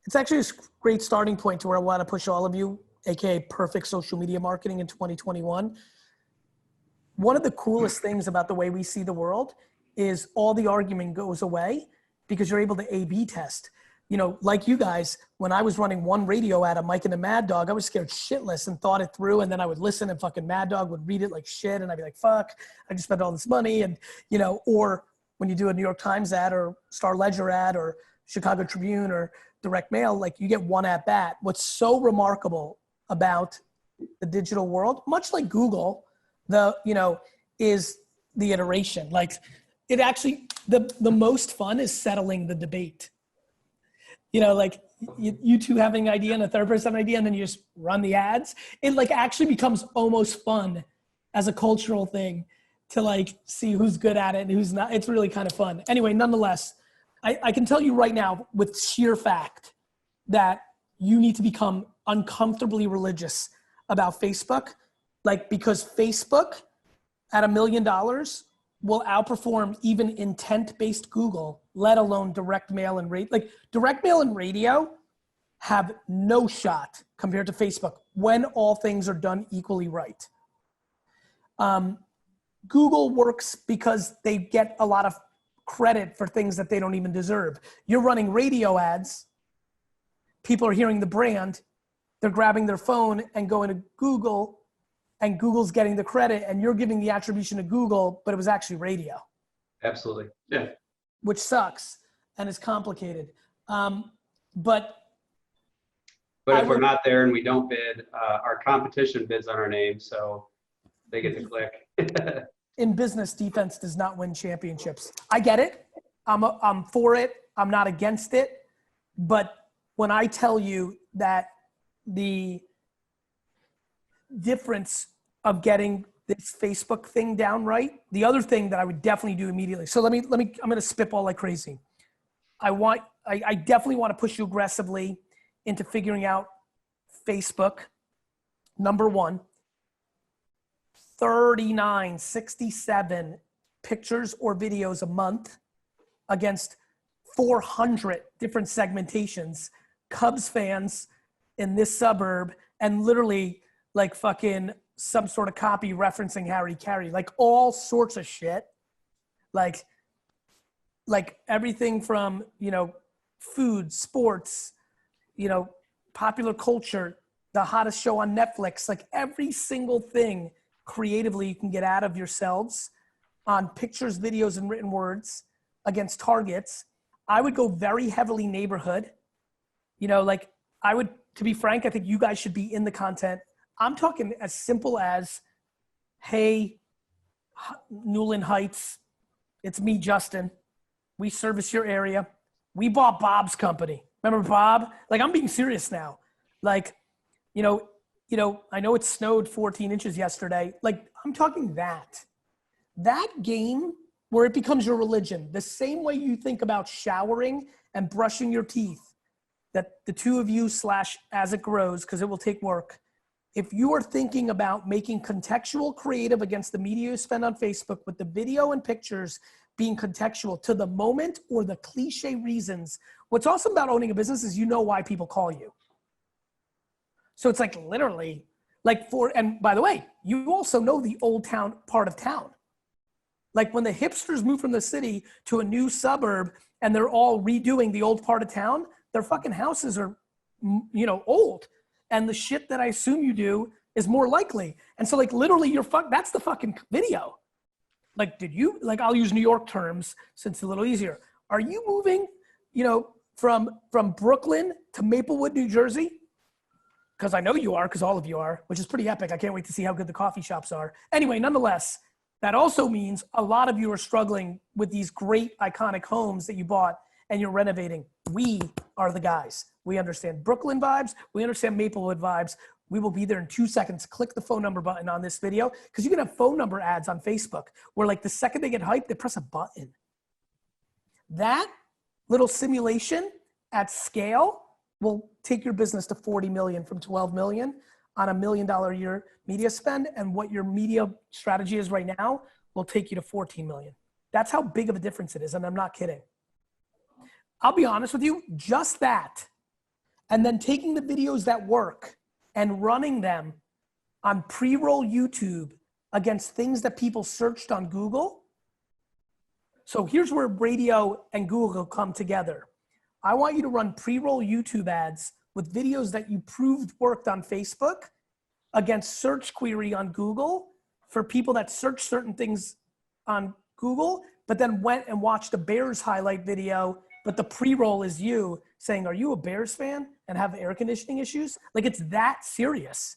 It's actually a great starting point to where I want to push all of you, AKA perfect social media marketing in 2021. One of the coolest things about the way we see the world is all the argument goes away because you're able to A/B test. You know, like you guys, when I was running one radio ad of Mike and the Mad Dog, I was scared shitless and thought it through. And then I would listen and fucking Mad Dog would read it like shit. And I'd be like, fuck, I just spent all this money. And, you know, or when you do a New York Times ad or Star Ledger ad or Chicago Tribune or direct mail, like you get one at bat. What's so remarkable about the digital world, much like Google, is the iteration. Like it actually, the most fun is settling the debate. You know, like you two having an idea and a third person idea, and then you just run the ads. It like actually becomes almost fun as a cultural thing to like see who's good at it and who's not. It's really kind of fun. Anyway, nonetheless, I can tell you right now with sheer fact that you need to become uncomfortably religious about Facebook. Like, because Facebook at $1 million will outperform even intent-based Google, let alone direct mail and radio. Like direct mail and radio have no shot compared to Facebook when all things are done equally right. Google works because they get a lot of credit for things that they don't even deserve. You're running radio ads. People are hearing the brand. They're grabbing their phone and going to Google, and Google's getting the credit, and you're giving the attribution to Google, but it was actually radio. Absolutely, yeah. Which sucks and is complicated. But if we're not there and we don't bid, our competition bids on our name, so they get to click. In business, defense does not win championships. I get it. I'm for it. I'm not against it. But when I tell you that the difference of getting this Facebook thing down right, the other thing that I would definitely do immediately. So let me, I'm going to spitball like crazy. I definitely want to push you aggressively into figuring out Facebook. Number one, 39, 67 pictures or videos a month against 400 different segmentations, Cubs fans in this suburb, and literally like fucking some sort of copy referencing Harry Carey, like all sorts of shit. Like everything from, you know, food, sports, you know, popular culture, the hottest show on Netflix, like every single thing creatively you can get out of yourselves on pictures, videos, and written words against targets. I would go very heavily neighborhood. You know, like I would, to be frank, I think you guys should be in the content. I'm talking as simple as, hey, Newland Heights, it's me, Justin. We service your area. We bought Bob's company. Remember Bob? Like, I'm being serious now. Like, you know, I know it snowed 14 inches yesterday. Like, I'm talking that game where it becomes your religion, the same way you think about showering and brushing your teeth, that the two of you / as it grows, because it will take work. If you are thinking about making contextual creative against the media you spend on Facebook with the video and pictures being contextual to the moment or the cliche reasons, what's awesome about owning a business is you know why people call you. So it's like literally like and by the way, you also know the old town part of town. Like when the hipsters move from the city to a new suburb and they're all redoing the old part of town, their fucking houses are, you know, old. And the shit that I assume you do is more likely. And so like literally that's the fucking video. Like, I'll use New York terms since it's a little easier. Are you moving, you know, from Brooklyn to Maplewood, New Jersey? Because I know you are, because all of you are, which is pretty epic. I can't wait to see how good the coffee shops are. Anyway, nonetheless, that also means a lot of you are struggling with these great iconic homes that you bought and you're renovating. We are the guys. We understand Brooklyn vibes. We understand Maplewood vibes. We will be there in 2 seconds. Click the phone number button on this video because you can have phone number ads on Facebook where like the second they get hyped, they press a button. That little simulation at scale will take your business to 40 million from 12 million on $1 million a year media spend. And what your media strategy is right now will take you to 14 million. That's how big of a difference it is. And I'm not kidding. I'll be honest with you, just that and then taking the videos that work and running them on pre-roll YouTube against things that people searched on Google. So here's where radio and Google come together. I want you to run pre-roll YouTube ads with videos that you proved worked on Facebook against search query on Google for people that search certain things on Google, but then went and watched a Bears highlight video, but the pre-roll is you saying, are you a Bears fan and have air conditioning issues? Like, it's that serious.